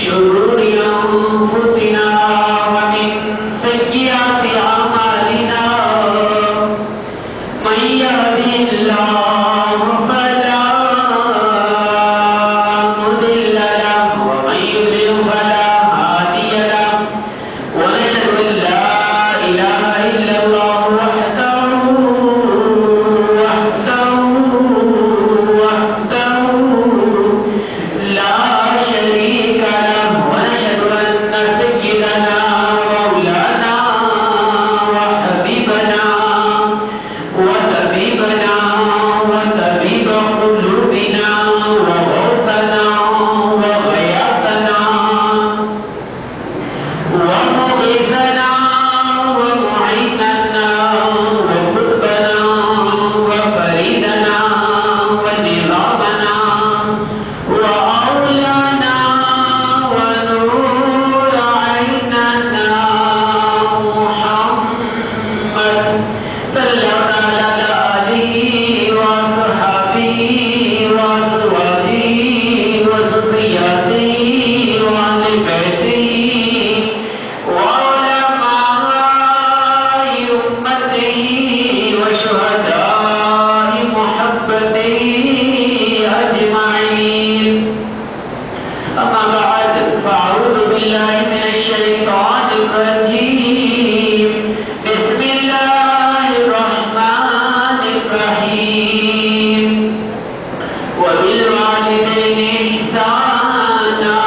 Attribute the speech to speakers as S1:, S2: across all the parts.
S1: شرور أنفسنا ومن سيئات أعمالنا من يهده الله فلا مضل له ومن يضلل فلا هادي له ونشهد أن لا إله إلا الله وحده لا شريك له ونشهد أن سيدنا مولانا وحبيبنا وطبيبنا وطبيب قلوبنا وغوثنا وغياثنا ومغيثنا ومعيننا وقطبنا وفريدنا ونظامنا وأولانا ونور عيننا محمد صلى الله على آله وصحبه وأزواجه وذرياته وأهل بيته وعلماء أمته وشهداء محبته أجمعين. أما بعد فأعوذ بالله من الشيطان الرجيم. بسم الله الرحمن الرحيم. وبالوالدين إحسانا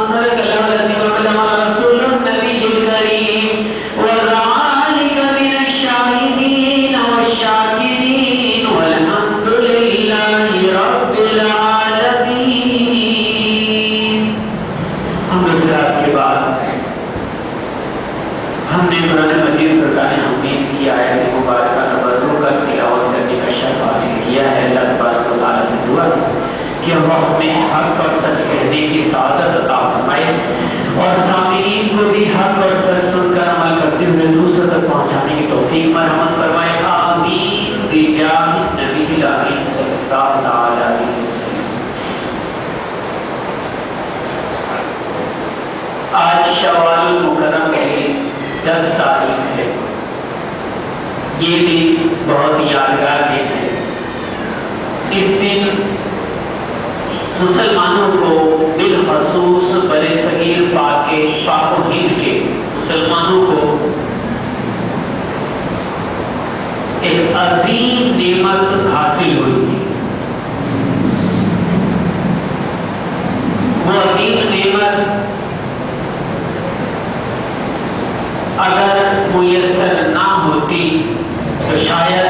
S1: صدق الله العظيم وبلغ رسول النبي الكريم وذلك من الشاهدين والشاكرين والحمد لله رب العالمين. ہم حضرات کے بعد ہم نے قرآن مجید فرقان حمید کی آیت مبارکہ نمبر 2 کا تلاوت کرنے کا شرف حاصل کیا ہے. اللہ تبارک و تعالیٰ سے دعا کہ وہ ہمیں حق اور سچ کہنے کی سعادت عطا فرمائے اور سامعین کو بھی حق اور سچ سن کر عمل کرتے ہوئے دوسروں تک پہنچانے کی توفیق مرحمت فرمائے. آمین بجاہ نبی الامین صلی اللہ تعالی علیہ وسلم. آج شوال المکرم کی 10 تاریخ ہے. یہ بھی بہت یادگار دن ہے. اس دن مسلمانوں کو بالخصوص برصغیر پاک و ہند کے مسلمانوں کو ایک عظیم نعمت حاصل ہوئی تھی. وہ عظیم نعمت اگر میسر نہ ہوتی تو شاید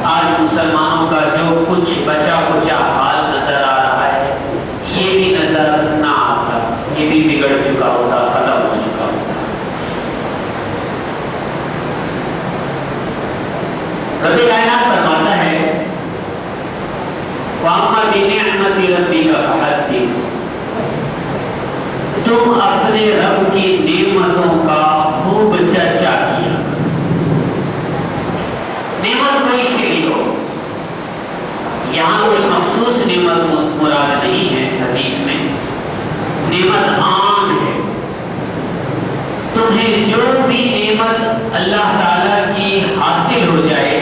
S1: آج مسلمانوں کا جو کچھ بچا کچا حال نظر آ رہا ہے یہ بھی نظر نہ آتا. یہ بھی بگڑ چکا ہوتا, ختم ہو چکا ہوتا. رب کائنات فرماتا ہے وَأَمَّا بِنِعْمَةِ رَبِّكَ فَحَدِّثْ. تم اپنے رب کی نعمتوں کا خوب چرچا کیا. نعمت کوئی سی بھی ہو, یہاں کوئی مخصوص نعمت مراد نہیں ہے. حدیث میں نعمت عام ہے. تمہیں جو بھی نعمت اللہ تعالیٰ کی حاصل ہو جائے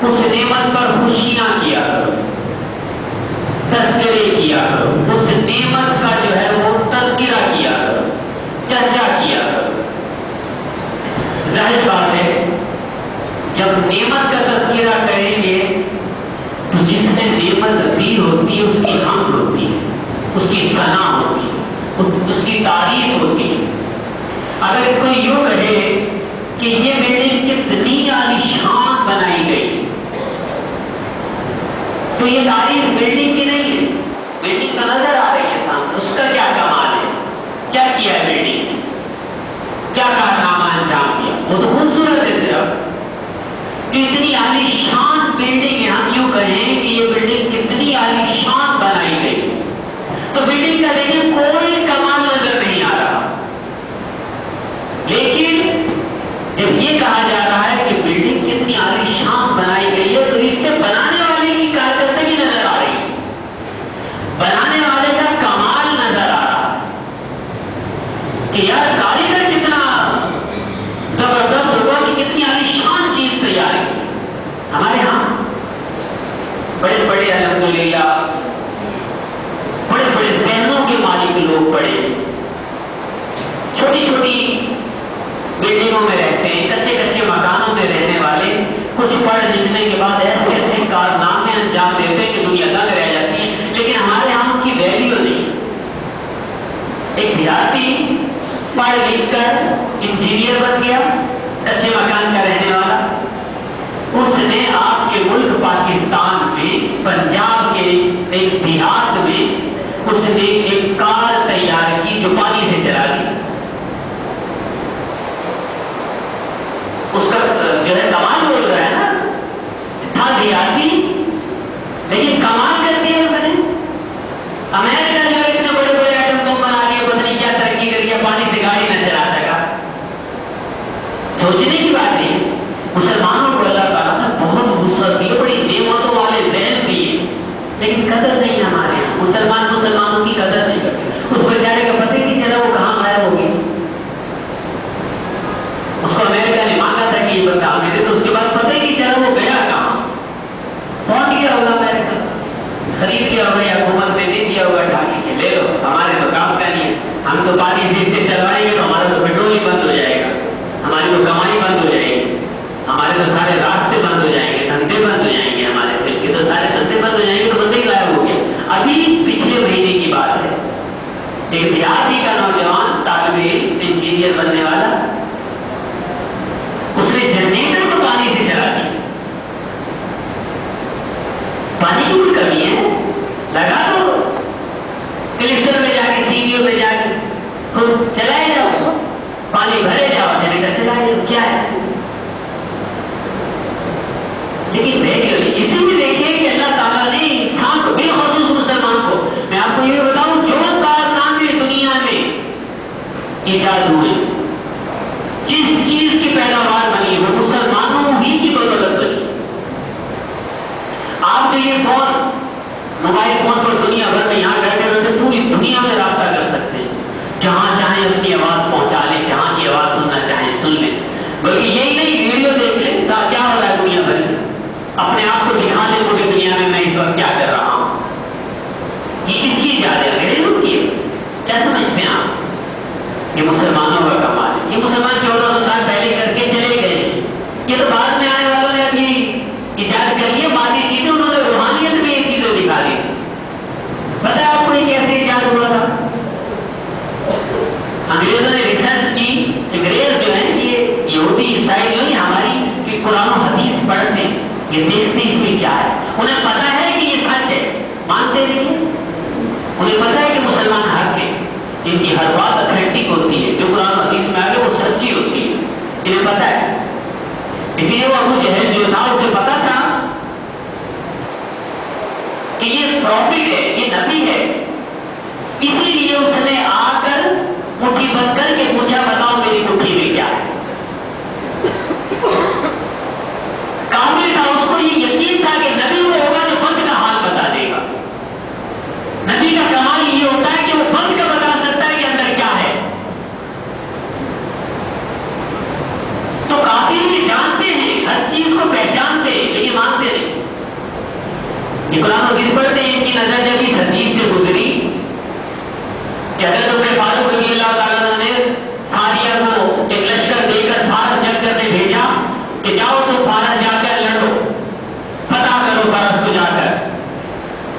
S1: اس نعمت پر خوشیاں کیا کرو, تذکرے کیا کرو, اس نعمت کا جو ہے وہ تذکرہ کیا کرو, چرچا کیا کرو. ظاہر بات ہے جب نعمت کا تذکرہ کریں گے تو جس نے نعمت دی ہوتی ہے اس کی حمد ہوتی ہے, اس کی ثنا ہوتی ہے, اس کی تعریف ہوتی ہے. اگر کوئی یوں کہے کہ یہ بلڈنگ کتنی عالی شان بنائی گئی تو یہ تعریف بلڈنگ کی نہیں ہے. بلڈنگ تو نظر آ رہی ہے سامنے, اس کا کیا کمال ہے, کیا کیا ہے بلڈنگ نے, کیا کارنامہ انجام دیا. وہ تو خوبصورت ہے صرف. کہ اتنی عالی شان بلڈنگ ہے, ہم یوں کہیں کہ یہ بلڈنگ کتنی عالی شان بنائی گئی تو بلڈنگ کا دیکھیں کوئی کمال نظر نہیں آ رہا. لیکن جب یہ کہا جا رہا ہے کہ بلڈنگ کتنی عالی شان بنائی گئی ہے تو اس سے بنانے والے کی کارکردگی نظر آ رہی ہے. ایک دیہاتی پڑھ لکھ کر انجینئر بن گیا، کچے مکان کا رہنے والا، اس نے آپ کے ملک پاکستان میں پنجاب کے ایک دیہات میں اس نے ایک کار تیار کی جو پانی سے چلا دی. اس کا جو ہے کمال بول رہا ہے نا، تھا دیہاتی لیکن کمال کر دیا اس نے. امریکہ جو اتنے بڑے بڑے ایٹم بم بنا کے پتہ نہیں کیا ترقی کر دیا، پانی سے گاڑی نہ چلا سکا. سوچنے کی بات ہے مسلمانوں کو اللہ تعالیٰ نے بہت وسعت دی، بڑی نعمتوں والے ذہن دیے، لیکن قدر نہیں ہمارے یہاں. مسلمانوں کی قدر نہیں کرتے. اس بیچارے کا پتہ نہیں چلا وہ کہاں غائب ہو گیا. اس کو امریکہ نے مانگا تھا کہ یہ بندہ ہمیں دے، تو اس کے بعد پتہ ہی نہیں چلا وہ گیا کہاں. پہنچ گیا ہوگا امریکہ، خرید لیا ہوگا یا حکومت نے دے دیا ہوگا ڈھاکی کے، لے لو ہمارے تو کام کا نہیں ہے، ہم تو پانی سے چلوائیں گے تو ہمارا تو پیٹرول ہی بند ہو جائے گا، ہماری تو کمائی بند ہو جائے گی، ہمارے تو سارے راستے بند ہو جائیں گے، دھندے بند ہو جائیں گے، ہمارے ملک کے تو سارے دھندے بند ہو جائیں گے. تو بندہ ہی غائب ہو گیا. ابھی پچھلے مہینے کی بات ہے، ایک دیہاتی کا نوجوان طالب علم انجینئر بننے والا، اس نے جنریٹر کو پانی سے چلا دیا. پانی کی کوئی کمی ہے لگا دو، کلکٹر میں جا کے سی ڈی او میں جا کے خود چلائے جاؤ، پانی بھرے جاؤ، جنریٹر چلائے جاؤ، کیا ہے. لیکن اسی میں دیکھیے کہ اللہ تعالیٰ نے انسان کو، بالخصوص مسلمان کو، میں آپ کو یہ بتاؤں جو کارنامے دنیا میں ایجاد ہوئے، جس چیز کی پیداوار بنی وہ مسلمانوں ہی کی بدولت بنی. آپ جو یہ فون، موبائل فون پر دنیا بھر میں یہاں بیٹھے بیٹھے پوری دنیا میں رابطہ کر سکتے ہیں، جہاں چاہیں اپنی آواز پہنچا لیں، جہاں کی آواز سننا چاہیں سن لیں. بلکہ یہی نہیں، ویڈیو دیکھ لیں کیا ہو رہا ہے دنیا بھر میں، اپنے آپ کو دکھا دیں پوری دنیا میں میں اس وقت کیا کر رہا ہوں. یہ کس کی ایجاد ہے؟ انگریزوں کی ہے. کیا سمجھتے ہیں آپ؟ یہ مسلمانوں کا کمال ہے. یہ مسلمان 1400 سال پہلے کر کے چلے گئے، یہ تو بعد میں آنے والوں نے ابھی ایجاد کر لیا. باقی چیزیں انہوں نے روحانیت میں یہ چیزیں دکھا دی. پتہ ہے آپ کو یہ کیسے ایجاد ہوا تھا؟ انگریزوں نے ریسرچ کی. انگریز جو ہے یہ یہودی عیسائی جو ہے ہماری قرآن و حدیث پڑھتے ہیں، یہ دیکھتے اس میں کیا ہے. انہیں پتا ہے کہ یہ سچ ہے، مانتے نہیں. انہیں پتا ہے کہ مسلمان حق ہے، ان کی ہر بات اتھینٹک ہوتی ہے، جو قرآن و حدیث میں آگے وہ سچی ہوتی ہے، انہیں پتا ہے. اسی لیے وہ ابو جہل جو تھا اسے پتا تھا کہ یہ پروفٹ ہے، یہ نبی ہے. اسی لیے اس نے آ کر مٹھی بند کر کے پوچھا بتاؤ میری مٹھی میں کیا ہے. کامل تھا، اس کو یہ یقین تھا کہ نبی وہ ہوگا جو بند کا حال بتا دے گا. نبی کا کمال یہ ہوتا ہے کہ وہ بند کا بتا سکتا ہے کہ اندر کیا ہے. تو کافی بھی جانتے ہیں، ہر چیز کو پہچانتے ہیں لیکن مانتے نہیں. یہ قرآن حدیث پڑھتے ہیں، ان کی نظر جب اس حدیث سے گزری کہ حضرت عمر فاروق رضی اللہ تعالیٰ نے ساریہ کو ایک لشکر دے کر فارس جنگ کرنے بھیجا کہ جاؤ تم فارس جا کر لڑو، پتہ کرو فارس کو جا کر.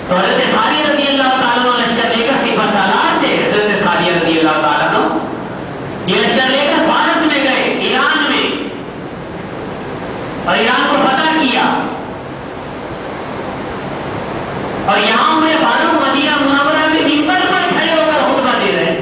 S1: تو حضرت ساریہ رضی اللہ تعالیٰ نے لشکر لے کر صفت سالار تھے، حضرت ساریہ رضی اللہ تعالیٰ نے یہ لشکر لے کر فارس میں گئے، ایران میں، اور ایران کو فتح کیا. اور یہاں میں فاروق مدینہ منورہ میں ممبر پر کھڑے ہو کر خطبہ دے رہے ہیں.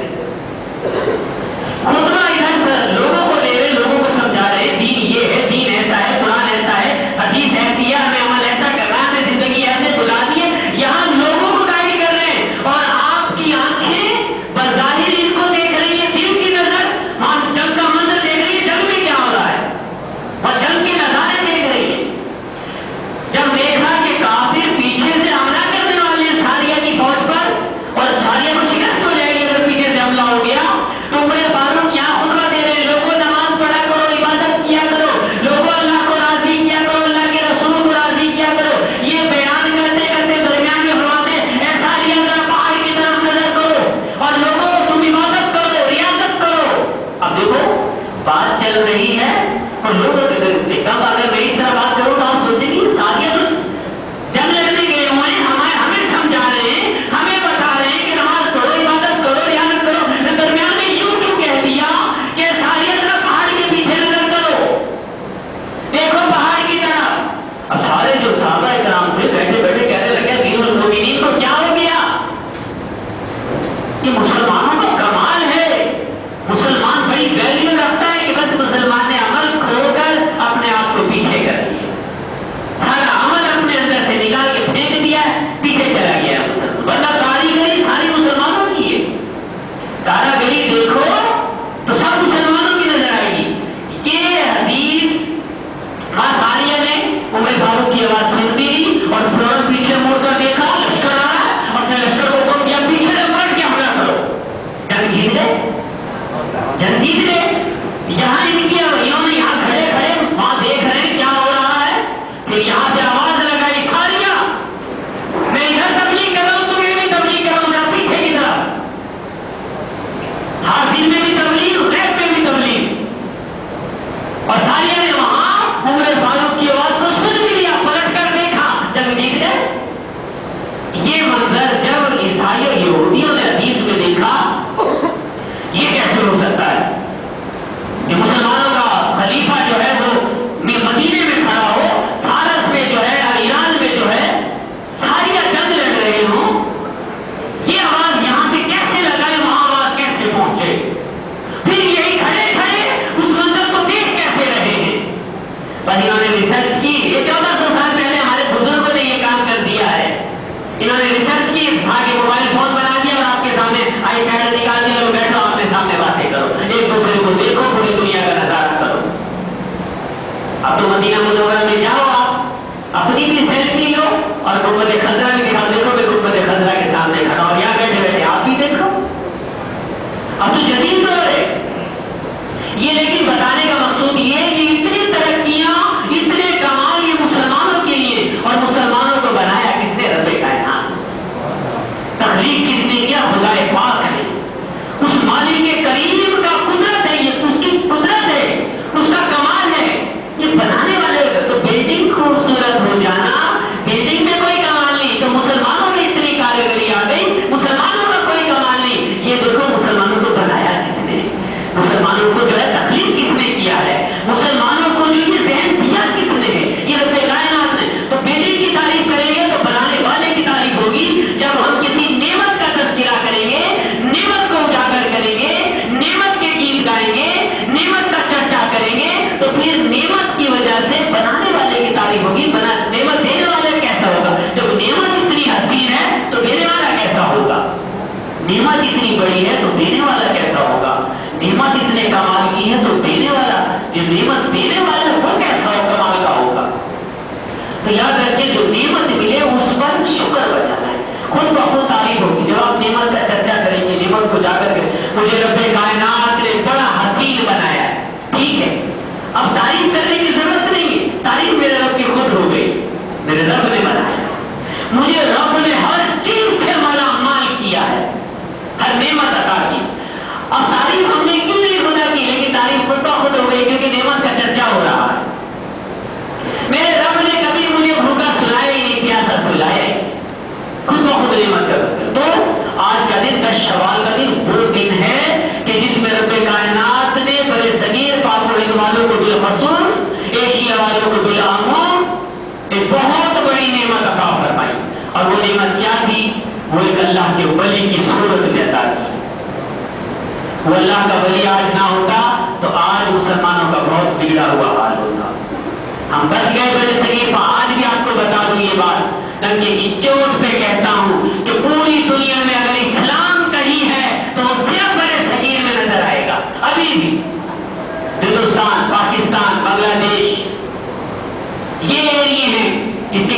S1: خطبہ ادھر لوگوں کو دے رہے، لوگوں کو سمجھا رہے دین یہ ہے، دین ایسا ہے، قرآن ایسا ہے، حدیث ایسی ہے، ہمیں عمل ایسا کرنا ہے، ہمیں زندگی ایسے گزارنی ہے. یہاں لوگوں کو گائیڈ کر رہے ہیں اور آپ کی آنکھیں بظاہر ان کو دیکھ رہی ہے، دل کی نظر وہاں جنگ کا منظر دیکھ رہی ہے، جنگ میں کیا ہو رہا ہے اور جنگ کے نظارے دیکھ رہی ہے. جب دیکھا کہ کافر پیچھے سے حملہ کرنے والے ساریہ کی فوج پر اور ساریہ کو شکست ہو جائے گی اگر پیچھے سے حملہ ہو گیا، تو عمر فاروق یہاں خطبہ دے رہے ہیں، لوگوں نماز پڑھا کرو، عبادت کیا کرو، لوگوں اللہ کو راضی کیا کرو، اللہ کے رسول کو راضی کیا کرو. یہ بیان کرتے کرتے درمیان میں فرماتے اے ساریہ ذرا پہاڑ کی طرف نظر کرو اور لوگوں تم عبادت کرو، ریاضت کرو. اب دیکھو بات چل رہی ہے اور لوگ کب اگر میں اس طرح بات کروں تو آپ سوچیں گے ساریہ تو جنگ لڑنے گئے ہوئے ہیں، ہمیں سمجھا رہے ہیں، ہمیں بتا رہے ہیں کہ نماز پڑھو، عبادت کرو، ریاضت کرو. اب تو جدید دور ہے یہ، لیکن بتانے کا مقصود یہ ہے کہ اتنی ترقیاں، اتنے کمال یہ مسلمانوں کے لیے، اور مسلمانوں کو بنایا کس نے؟ رب کائنات۔ تخلیق کس نے کیا؟ خدا پاک نے۔ اس مالک کے کریم کا قدرت ہے، یہ اس کی قدرت ہے، اس کا کمال ہے، یہ بنانے والے کا۔ تو بلڈنگ خوبصورت ہو جانا، بلڈنگ میں کوئی کمال نہیں، تو مسلمانوں میں اتنی کاریگری آ گئی، مسلمانوں کا کوئی کمال نہیں۔ یہ دیکھو مسلمانوں کو بنایا کس نے، مسلمانوں کو جو ہے تخلیق کس نے کیا ہے، مسلمانوں کو جو یہ ذہن دیا کس نے ہے؟ یہ رب کائنات نے۔ تو بلڈنگ کی تعریف کریں گے تو بنانے والے کی تعریف ہوگی۔ جب ہم کسی نعمت کا تذکرہ کریں گے، نعمت کو اجاگر کریں گے، نعمت کے گیت گائیں گے، نعمت کا چرچا کریں گے، تو پھر نعمت کی وجہ سے بنانے والے کی تعریف ہوگی۔ نعمت دینے والا کیسا ہوگا؟ جب نعمت اتنی حسین ہے تو دینے والا کیسا ہوگا؟ نعمت اتنی بڑی ہے تو دینے والا کیسا ہوگا؟ نعمت اتنے کمال کی ہے تو دینے والا، جو نعمت دینے والا ہے وہ کیسا کمال کا ہوگا؟ تو یاد رکھیں جو نعمت ملے اس پر شکر بجانا ہے، خود بخود تعریف ہوگی۔ جب آپ نعمت کا چرچا کریں گے، نعمت کو جا کر کے مجھے رب کائنات نے بڑا حسین بنایا ہے، ٹھیک ہے، اب تعریف کرنے کی ضرورت نہیں ہے، تعریف میرے رب کی خود ہو گئی، میرے رب نے بنایا، مجھے رب نے ہر چیز سے مالا مال کیا ہے، ہر نعمت عطا کی۔ اب تعریف ہم نے کیوں نہیں خدا کی، لیکن تعریف خود بخود ہو گئی کیونکہ نعمت کا چرچا ہو رہا ہے۔ میرے رب نے کبھی مجھے بھوکا سلایا ہی نہیں، پیاسا سلایا ہی، خود بخود نعمت کا۔ تو آج کا دن 10 شوال کا دن وہ دن ہے کہ جس میں رب کائنات نے بڑے صغیر پاک و ہند والوں کو بالخصوص، ایشیا والوں کو بالعموم ایک بہت بڑی نعمت عطا فرمائی۔ اور وہ نعمت کیا تھی؟ وہ ایک اللہ کے ولی کی صورت میں عطا کی۔ وہ اللہ کا ولی آج نہ ہوتا تو آج مسلمانوں کا بہت بگڑا ہوا حال ہوتا۔ ہم بچ گئے بڑے صغیر۔ آج بھی آپ کو بتا دوں یہ بات، ڈنکے کی چوٹ پہ کہتا ہوں کہ پوری دنیا میں اگر اسلام کہیں ہے تو صرف بڑے صغیر میں نظر آئے گا۔ ابھی بھی ہندوستان، پاکستان، بنگلہ دیش یہ ایریے ہیں جس کے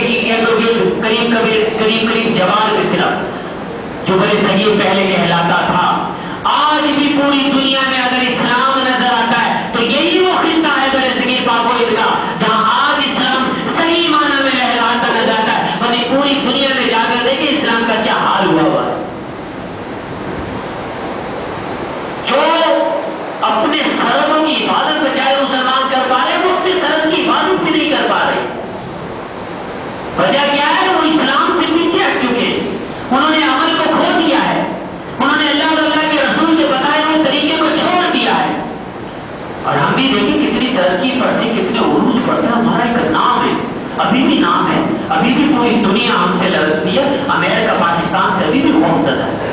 S1: قریب جوار میں صرف جو بڑے صغیر پہلے کہلاتا تھا۔ آج بھی پوری دنیا میں اگر اسلام نظر آتا ہے تو یہی وہ خطہ ہے بڑے صغیر پاک و ہند کا جہاں آج اسلام صحیح معنی میں لہراتا نظر آتا ہے۔ بلکہ پوری دنیا میں جا کر دیکھیں اسلام کا کیا حال ہوا ہے۔ جو اپنے سرحدوں کی حفاظت بچائے مسلمان کر پا رہے وہ اپنے سرحد کی حفاظت بھی نہیں کر پا رہے۔ وجہ کیا ہے؟ وہ اسلام سے پیچھے ہٹ چکے، انہوں نے عمل کو کھو دیا ہے، انہوں نے اللہ اور اللہ کے رسول کے بتائے ہوئے طریقے کو چھوڑ دیا ہے۔ اور ہم بھی دیکھیں کتنی ترقی پڑتے، کتنے عروج پڑتے، ہمارا ایک نام ہے، ابھی بھی نام ہے، ابھی بھی پوری دنیا ہم سے لڑتی ہے، امریکہ پاکستان سے ابھی بھی بہت زیادہ ہے،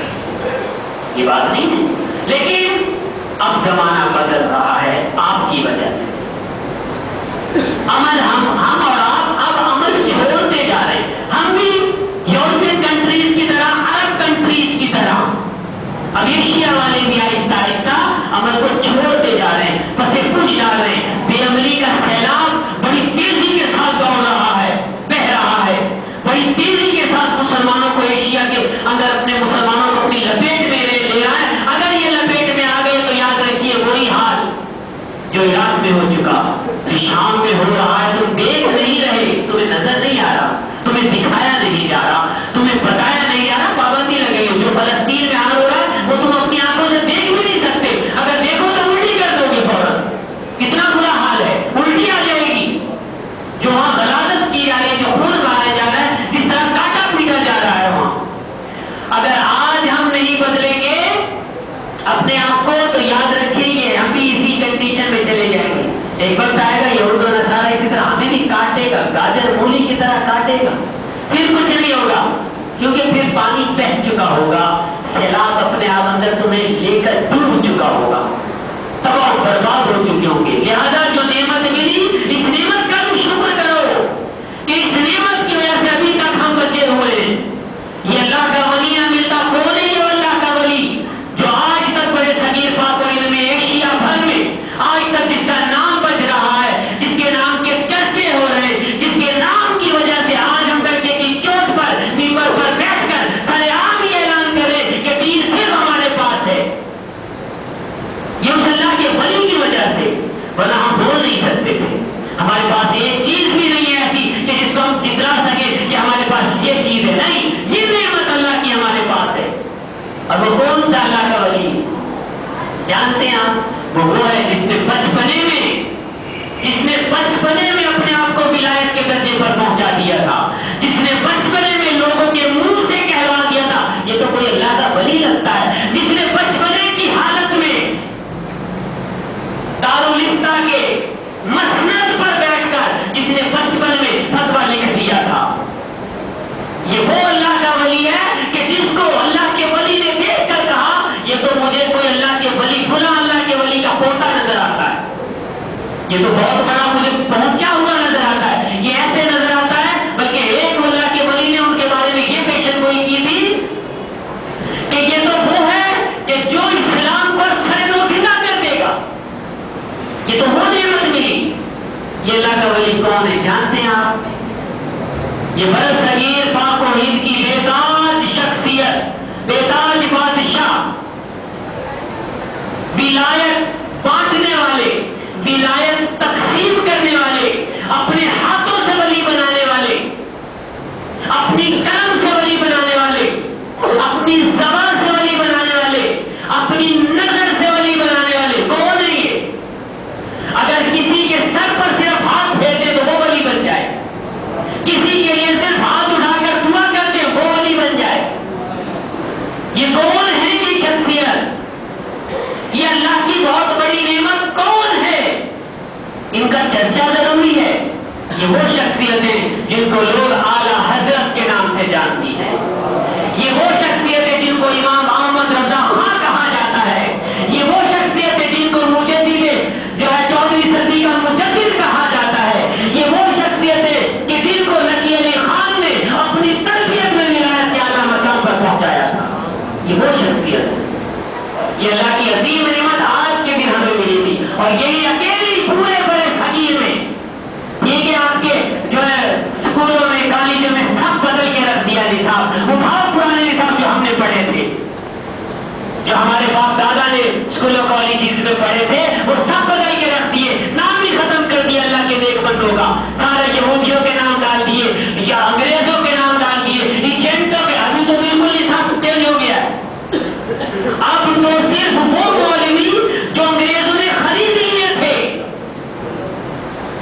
S1: یہ بات نہیں ہے۔ لیکن اب زمانہ بدل رہا ہے آپ کی وجہ سے۔ عمل ہم اور آپ اب عمل چھوڑتے جا رہے ہیں۔ ہم بھی یورپین کنٹریز کی طرح، عرب کنٹریز کی طرح اب ایشیا والے بھی آہستہ آہستہ عمل کو چھوڑتے جا رہے ہیں، پسے پوچھ جا رہے ہیں۔ بے عملی کا سیلاب بڑی تیزی کے ساتھ دوڑ رہا ہے، بہ رہا ہے، بڑی تیزی کے ساتھ مسلمانوں کو ایشیا کے اندر اپنے مسلمانوں کو اپنی لپیٹ میں لے رہا ہے۔ اگر یہ لپیٹ میں آ گئے تو یاد رکھیے وہی حال جو عراق میں ہو چکا، شام میں ہو رہا ہے، تم دیکھ نہیں رہے، تمہیں نظر نہیں آ رہا، تمہیں دکھایا نہیں جا رہا، تمہیں بتایا نہیں جا رہا، پابندی لگی ہے۔ جو فلسطین میں حال ہو رہا ہے وہ تم اپنی آنکھوں سے دیکھ بھی نہیں سکتے، اگر دیکھو تو الٹی کر دو گے فوراً، کتنا برا حال ہے، الٹی آ جائے گی۔ جو وہاں غلاظت کی جا رہی ہے، جو خون بہایا جا رہا ہے، جس طرح کاٹا پیٹا جا رہا ہے وہاں، اگر آج ہم نہیں بدلیں گے اپنے آپ کو تو یاد رکھیے ہم بھی اسی کنڈیشن میں چلے جائیں گے۔ ایک وقت آئے گا یہود و نصارہ اسی طرح ہمیں بھی کاٹے گا، گاجر مولی کی طرح کاٹے گا، پھر کچھ نہیں ہوگا کیونکہ پھر پانی بہہ چکا ہوگا، سیلاب اپنے آپ اندر تمہیں لے کر ڈوب چکا ہوگا، تباہ برباد ہو چکے ہوں گے۔ لہذا جو نعمت ملی اس نعمت کا بھی شکر کرو کہ اس نعمت کی وجہ سے ابھی تک ہم بچے ہوئے ہیں۔ یہ اللہ کا ولی نہ ملتا کون ہے؟ یہ اللہ کا ولی جو آج تک بڑے صغیر پاک و ہند میں، ایشیا بھر میں آج تک جس کا نام بج رہا ہے، جس کے جانتے ہیں آپ وہ ہے جس نے بچپنے میں اپنے آپ کو ولایت کے درجے پر پہنچا دیا تھا، جس نے بچپنے میں لوگوں کے منہ سے کہلوا دیا تھا یہ تو کوئی اللہ کا ولی لگتا ہے، جس نے بچپنے کی حالت میں دارالفتہ کے مسند پر بیٹھ کر جس نے بچپن میں فتویٰ لکھ دیا تھا، یہ وہ اللہ کا ولی ہے کہ جس کو اللہ کے ولی نے دیکھ کر کہا یہ تو مجھے کوئی اللہ کے ولی فلاں اللہ کے ولی کا پوتا نظر آتا ہے، یہ تو بہت بڑا مجھے پہنچا ہوا نظر آتا ہے، یہ ایسے نظر آتا ہے۔ بلکہ ایک اللہ کے ولی نے ان کے بارے میں یہ پیشن گوئی کی تھی کہ یہ تو وہ ہے کہ جو اسلام پر سرنگوشیدہ کر دے گا، یہ تو وہ نعمت ملی۔ یہ اللہ کا ولی کون ہے جانتے ہیں آپ؟ یہ برصغیر پاک و ہند کی بےتاج شخصیت، بےتاج بادشاہ، ولایت بانٹنے والے، ولایت تقسیم کرنے والے، اپنے ہاتھوں سے ولی بنانے والے، اپنی قلم سے ولی بنانے والے، اپنی زبان سے ولی بنانے والے، اپنی نظر سے ولی بنانے والے کون ہے یہ؟ اگر کسی کے سر پر صرف ہاتھ پھیرتے تو وہ ولی بن جائے، کسی کے لیے صرف ہاتھ اٹھا کر دعا کرتے وہ ولی بن جائے۔ یہ کون ہے یہ شخصیت؟ یہ اللہ کی بہت بڑی نعمت کون ہے؟ ان کا چرچا ضروری ہے۔ یہ وہ شخصیتیں جن کو لوگ اعلیٰ حضرت کے نام سے جانتی ہیں، یہ وہ شخصیتیں جن کو امام احمد رضا خان کہا جاتا ہے، یہ وہ شخصیتیں جن کو مجدد جو ہے 14ویں صدی کا مجدد کہا جاتا ہے، یہ وہ شخصیتیں کہ جن کو نقی علی خان نے اپنی تربیت میں ولایت کے اعلیٰ مقام پر پہنچایا تھا، یہ وہ شخصیت، یہ اللہ کی عظیم نعمت آج کے دن ہمیں ملی تھی، اور یہی اکیلی پورے بڑے فقیر میں، ٹھیک ہے آپ کے جو ہے اسکولوں میں کالجوں میں سب بدل کے رکھ دیا نصاب، وہ بہت پرانے نصاب جو ہم نے پڑھے تھے، جو ہمارے باپ دادا نے اسکولوں کالجز میں پڑھے تھے وہ سب بدل کے رکھ دیے، نام بھی ختم کر دیا اللہ کے نیک بندوں کا، سارے یہودیوں کے نام ڈال دیے یا انگریزوں کے نام ڈال دیے، ایجنٹوں کے، ابھی تو بالکل نصاب چینج ہو گیا ہے۔ اب تو صرف وہ مولوی جو انگریزوں نے خرید لیے تھے،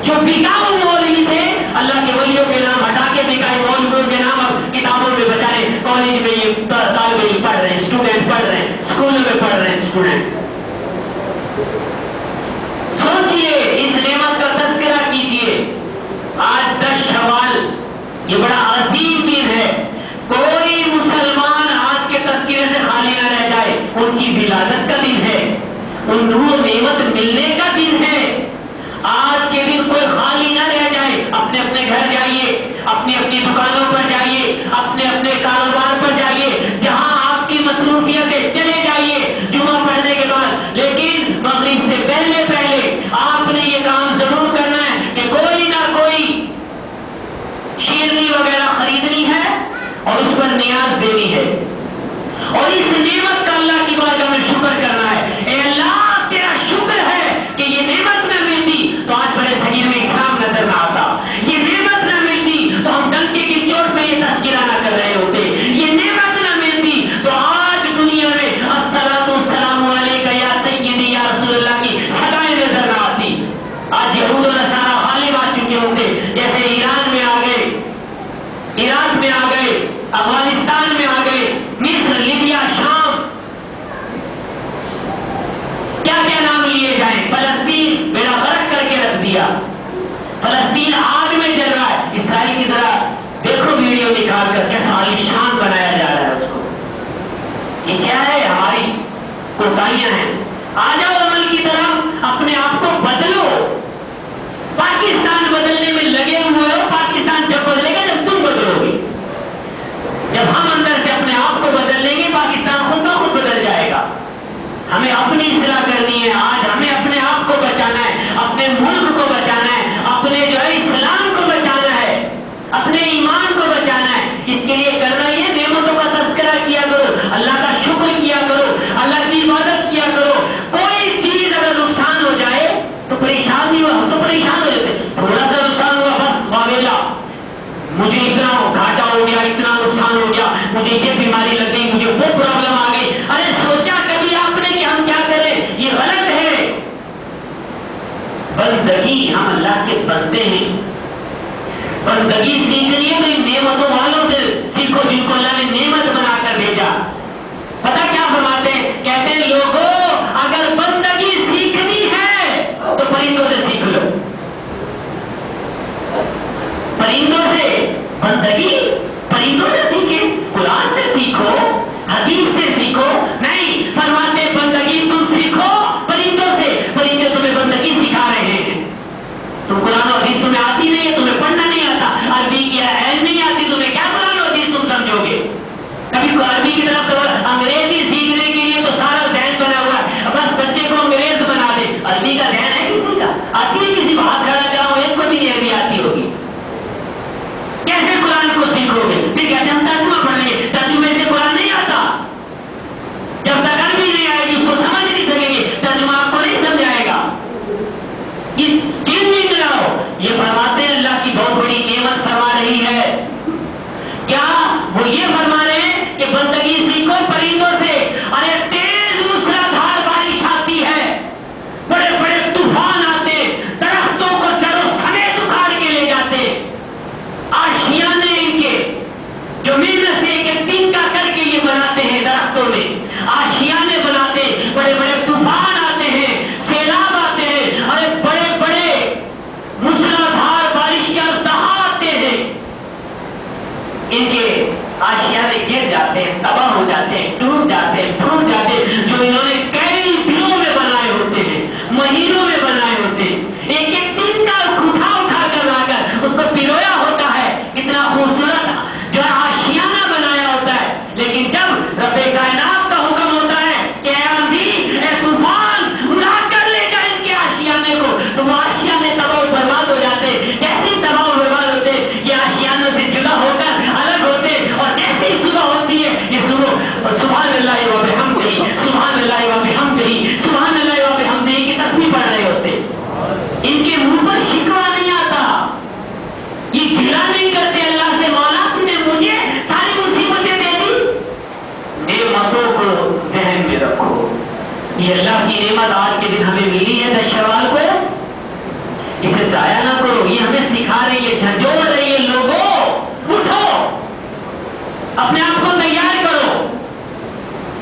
S1: جو بکاؤ مولوی تھے، اللہ کے ولیوں کے نام ہٹا کے بکائے مولویوں کے نام اب کتابوں میں بچائے، کالج میں یہ طالب علم پڑھ رہے ہیں، اسٹوڈنٹ پڑھ رہے ہیں، اسکولوں میں پڑھ رہے ہیں اسٹوڈنٹ۔ سوچئے اس نعمت کا تذکرہ کیجئے، آج 10 شوال یہ بڑا عظیم دن ہے، کوئی مسلمان آج کے تذکرے سے خالی نہ رہ جائے، ان کی ولادت کا دن ہے، ان کو نعمت ملنے کا دن ہے، آج کے دن کوئی خالی نہ رہ جائے، اپنے اپنے گھر جائیے، اپنی اپنی دکانوں پر جائیے، اپنے اپنے کاروبار پر جائیے، جہاں آپ کی مصروفیتیں چلے جائیے جمعہ پڑھنے کے بعد، لیکن مغرب سے پہلے آپ نے یہ کام ضرور کرنا ہے کہ کوئی نہ کوئی شیرنی وغیرہ خریدنی ہے اور اس پر نیاز دینی ہے، اور اس نعمت کا اللہ کی بارگاہ میں شکر کرنا ہے، اے اللہ تیرا شکر ہے کہ یہ نعمت نہ ملتی تو آج بڑے صغیر میں اسلام نظر نہ آتا، یہ نعمت نہ ملتی تو ہم ڈنکے کی چوٹ میں یہ تذکرہ نہ کر رہے ہوتے، یہ نعمت نہ ملتی تو آج دنیا میں الصلاۃ والسلام علیک یا سیدی یا رسول اللہ کی صدائیں نظر نہ آتی۔ آج یہود و نصارہ غالب آ چکے ہوتے، جیسے ایران میں آ گئے، عراق میں آ گئے، افغانستان میں آ گئے، مصر، لیبیا، شام، کیا کیا نام لیے جائیں، فلسطین بیڑا غرق کر کے رکھ دیا، فلسطین آگ میں جل رہا ہے، اسرائیل کی طرح دیکھو ویڈیو نکال کر کیسا عالیشان بنایا جا رہا ہے اس کو، یہ کیا ہے؟ ہماری کوتاہیاں ہیں۔ آ جاؤ عمل کی طرف، اپنے آپ کو بدلو، پاکستان بدلنے میں لگے ہوئے ہو، پاکستان جب بدلے گا جب تم بدلو گے، جب ہم اندر سے اپنے آپ کو بدل لیں گے پاکستان خود بخود بدل جائے گا۔ ہمیں اپنی اصلاح کرنی ہے، آج ہمیں اپنے آپ کو بچانا ہے، اپنے ملک کو بچانا ہے، اپنے جو ہے اسلام کو بچانا ہے، اپنے ایمان کو بچانا ہے۔ اس کے لیے کرنا یہ نعمتوں کا تذکرہ کیا کرو، اللہ کا شکر کیا کرو، اللہ کی عبادت کیا کرو۔ کوئی چیز اگر نقصان ہو جائے تو پریشان نہیں ہو، ہم تو پریشان ہو جاتے، تھوڑا سا نقصان ہوا بس واویلا، مجھے اتنا گھاٹا ہو گیا، اتنا نقصان ہو گیا، مجھے یہ بیماری لگ گئی، مجھے وہ پرابلم آ گئی۔ ارے سوچا کبھی آپ نے کہ ہم کیا کریں؟ بندگی، ہم اللہ کے بندے ہیں. بندگی سیکھنی ہے تو ان نعمتوں والوں سے سیکھو جن کو اللہ نے نعمت بنا کر بھیجا. پتہ کیا فرماتے ہیں؟ کہتے ہیں لوگوں اگر بندگی سیکھنی ہے تو پرندوں سے سیکھ لو. پرندوں سے بندگی، پرندوں سے سیکھیں، قرآن سے سیکھو، حدیث سے سیکھو. نہیں، فرماتے بندگی تم سیکھو پرندوں سے. پرندے تمہیں بندگی سکھا رہے ہیں. تم قرآن و حدیث تمہیں آتی نہیں ہے، تمہیں پڑھنا نہیں آتا، عربی کی علم نہیں آتی، تمہیں کیا قرآن و حدیث تم سمجھو گے؟ کبھی عربی کی طرف تو انگریزی سیکھنے کے لیے تو سارا ذہن بنا ہوا ہے، بس بچے کو انگریز بنا دے. عربی کا ذہن ہے کسی کا؟ آتی ہے کسی کو؟ ہاتھ کھڑا کراؤ، ایک کو بھی نہیں عربی آتی ہوگی. کیسے قرآن کو سیکھو گے؟ پھر کہتے ہم ترجمہ پڑھ لیں گے. ترجمے سے قرآن نہیں آتا. جب تک عربی نہیں آئے گی اس کو سمجھ نہیں سکیں گے، ترجمہ آپ کو نہیں سمجھائے گا. یہ چیز نہیں لاؤ. یہ فرماتے ہیں اللہ کی بہت بڑی نعمت فرما رہی ہے. کیا وہ یہ فرما رہے ہیں کہ بندگی سیکھو پرندوں سے. ارے تیز موسلادھار بارش آتی ہے، بڑے بڑے طوفان آتے، درختوں کو جڑوں سمیت اکھاڑ کے لے جاتے. آشیانے ان کے جو محنت سے ایک دن کا کر کے یہ بناتے ہیں، درختوں میں آشیانے بناتے. بڑے بڑے طوفان آتے ہیں، سیلاب آتے ہیں، ارے بڑے بڑے موسلادھار بارش کے اژدہا آتے ہیں. ان کے آشیانے گر جاتے ہیں، تباہ ہو جاتے ہیں، ٹوٹ جاتے ہیں، پھوٹ جاتے ہیں. جو انہوں نے کئی دنوں میں بنائے ہوتے ہیں، مہینوں میں بنائے ہوتے ہیں، ایک ایک دن کا اٹھا کر لا کر اس کو پرویا ہوتا ہے. اتنا خوبصورت جو آشیانہ بنایا ہوتا ہے. لیکن جب رب کائنات کا حکم ہوتا ہے کہ اے آندھی، اے طوفان، اڑا کر لے جا ان کے آشیانے کو، تو وہ آشیانے تباہ و برباد ہو جاتے. کیسے تباہ و برباد ہوتے؟ یہ آشیانوں سے جدا ہو کر الگ ہوتے. اور جیسے ہی صبح ہوتی ہے یہ صبح سبحان اللہ و بحمدہ، سبحان اللہ و بحمدہ، سبحان اللہ و بحمدہ کی تسبیح پڑھ رہے ہوتے. ان کے منہ پر شکوہ نہیں آتا، یہ گلا نہیں کرتے اللہ سے مولا تم نے مجھے ساری مصیبتیں دے دی. نعمتوں کو ذہن میں رکھو. یہ اللہ کی نعمت آج کے دن ہمیں ملی ہے 10 شوال کو، اسے ضائع نہ کرو. یہ ہمیں سکھا رہی ہے، جھنجھوڑ رہی ہے. لوگوں اٹھو، اپنے آپ کو تیار کرو،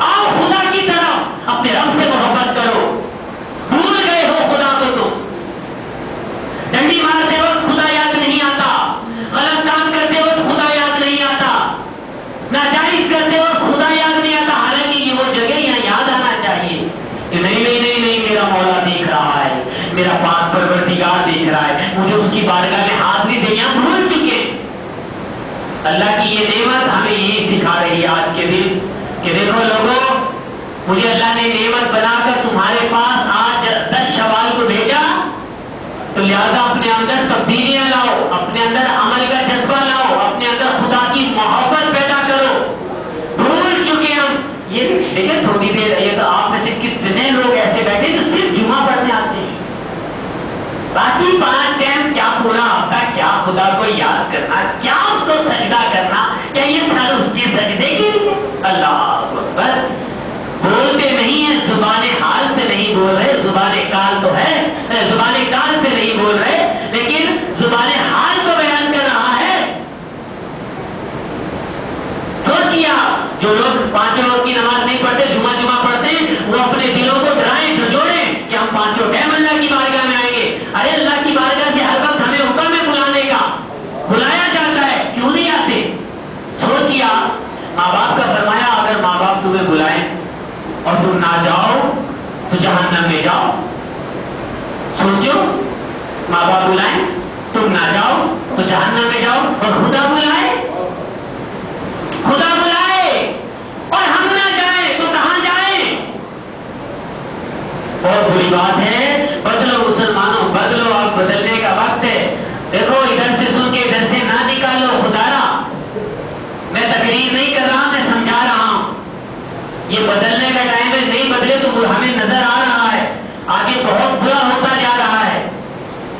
S1: آؤ خدا کی طرف، اپنے رب سے محبت کرو. بھول گئے ہو خدا کو تم. ڈنڈی مارتے وقت خدا یاد نہیں آتا، غلط کام کرتے وقت خدا یاد نہیں آتا، ناجائز کرتے وقت خدا یاد نہیں آتا. حالانکہ یہ وہ جگہ یہاں یاد آنا چاہیے کہ نہیں نہیں نہیں نہیں، میرا مولا دیکھ رہا ہے، میرا پاک پروردگار دیکھ رہا ہے، مجھے اس کی بارگاہ میں حاضری دے. یہاں بھول چکے. اللہ کی یہ نعمت ہمیں یہی سکھا رہی ہے آج کے دن کہ دیکھو لوگوں، مجھے اللہ نے نعمت بنا کر تمہارے پاس آج 10 شوال کو بھیجا، تو لہذا اپنے اندر تبدیلیاں لاؤ، اپنے اندر عمل کا جذبہ لاؤ، اپنے اندر خدا کی محبت پیدا کرو. بھول چکے ہم. یہ دیکھیں تھوڑی دیر، یہ تو آپ میں سے کتنے لوگ ایسے بیٹھے جو صرف جمعہ پڑھنے آتے ہیں، باقی 5 ٹائم کیا پورا ہفتہ کیا خدا کو یاد کرنا، کیا اس کو سجدہ کرنا، کیا یہ سر اس کے سجدے کے لیے؟ اللہ اکبر. بولتے نہیں ہیں، زبان حال سے نہیں بول رہے، زبان کال تو ہے، زبان کال سے نہیں بول رہے، لیکن زبان حال کو بیان کر رہا ہے. سوچیا جو لوگ 5 وقت کی نماز نہیں پڑھتے، جمعہ پڑھتے ہیں، وہ اپنے دلوں کو ڈرائیں، جھنجھوڑیں کہ ہم 5 ٹائم اللہ کی بارگاہ میں آئیں گے. ارے اللہ کی بارگاہ سے ہر وقت ہمیں حکم ہے بلانے کا، بلایا جاتا ہے، کیوں نہیں آتے؟ سوچیا ماں باپ کا فرمایا اگر ماں باپ تمہیں بلائیں اور تم نہ جاؤ تو جہنم میں جاؤ. سوچو، ماں باپ بلائیں تم نہ جاؤ تو جہنم میں جاؤ، اور خدا بلائے اور ہم نہ جائیں تو کہاں جائیں؟ بہت بری بات ہے. بدلو مسلمانوں، بدلو، اب بدلنے کا وقت ہے. دیکھو ادھر سے سن کے ادھر سے نہ نکالو. خدارا میں تقریر نہیں کر رہا، میں سمجھا رہا ہوں. یہ بدلنے کا ٹائم ہے. نہیں بدلے تو ہمیں نظر آ رہا ہے آگے بہت برا ہوتا جا رہا ہے.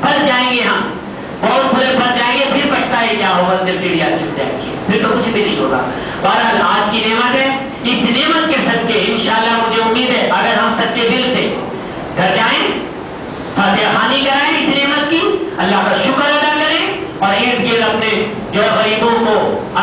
S1: پھنس جائیں گے ہم، بہت برے پھنس جائیں گے. پھر پچھتائی کیا ہوگا جب پیڑیاں چھپ جائیں گی، پھر تو کچھ بھی نہیں ہوگا. بہرحال آج کی نعمت ہے، اس نعمت کے صدقے انشاءاللہ مجھے امید ہے اگر ہم سچے دل سے گھر جائیں، فاتحہ خوانی کرائیں،